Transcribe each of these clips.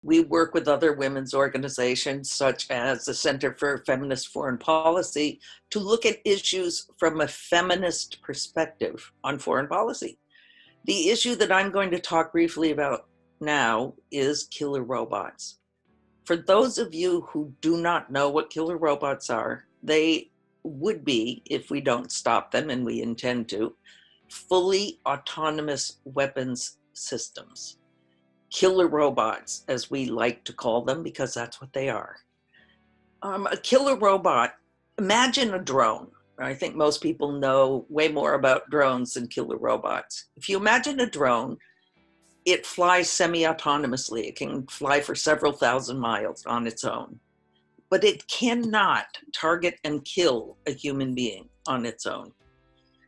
We work with other women's organizations, such as the Center for Feminist Foreign Policy, to look at issues from a feminist perspective on foreign policy. The issue that I'm going to talk briefly about now is killer robots. For those of you who do not know what killer robots are, they would be, if we don't stop them, and we intend to, fully autonomous weapons systems. Killer robots, as we like to call them, because that's what they are. A killer robot, imagine a drone. I think most people know way more about drones than killer robots. If you imagine a drone, it flies semi-autonomously. It can fly for several thousand miles on its own, but it cannot target and kill a human being on its own.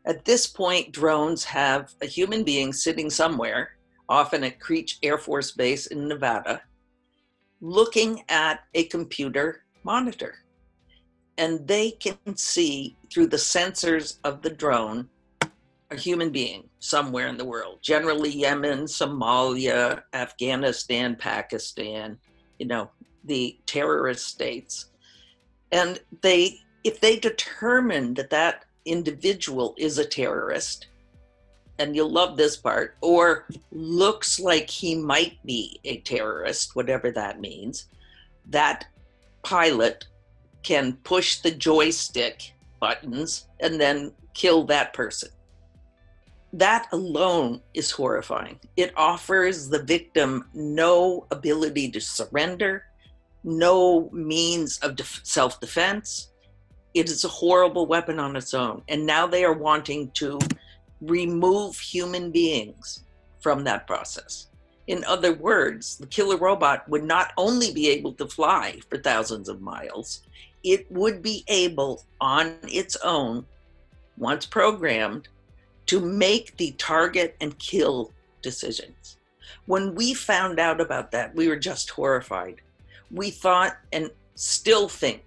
At this point, drones have a human being sitting somewhere, often at Creech Air Force Base in Nevada, looking at a computer monitor. And they can see through the sensors of the drone a human being somewhere in the world, generally Yemen, Somalia, Afghanistan, Pakistan, the terrorist states. And if they determine that that individual is a terrorist, and you'll love this part, or looks like he might be a terrorist, whatever that means, that pilot can push the joystick buttons and then kill that person. That alone is horrifying. It offers the victim no ability to surrender, no means of self-defense. It is a horrible weapon on its own. And now they are wanting to remove human beings from that process. In other words, the killer robot would not only be able to fly for thousands of miles, it would be able on its own, once programmed, to make the target and kill decisions. When we found out about that, we were just horrified. We thought, and still think,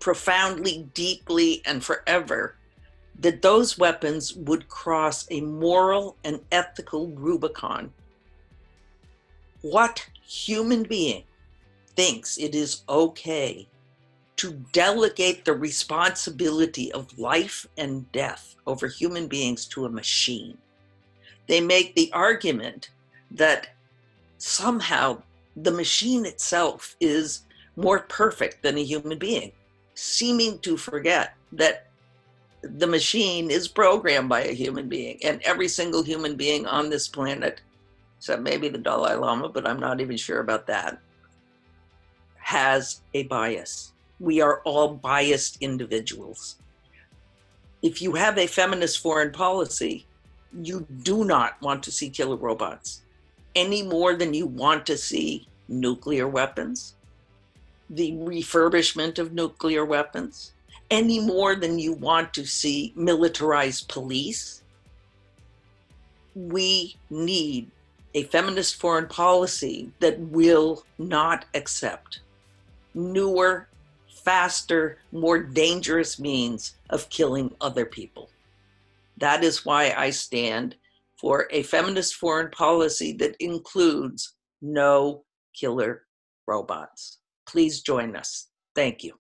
profoundly, deeply, and forever, that those weapons would cross a moral and ethical Rubicon. What human being thinks it is okay to delegate the responsibility of life and death over human beings to a machine? They make the argument that somehow the machine itself is more perfect than a human being, seeming to forget that the machine is programmed by a human being, and every single human being on this planet, except maybe the Dalai Lama, but I'm not even sure about that, has a bias. We are all biased individuals. If you have a feminist foreign policy, you do not want to see killer robots any more than you want to see nuclear weapons, the refurbishment of nuclear weapons, any more than you want to see militarized police. We need a feminist foreign policy that will not accept newer, faster, more dangerous means of killing other people. That is why I stand for a feminist foreign policy that includes no killer robots. Please join us. Thank you.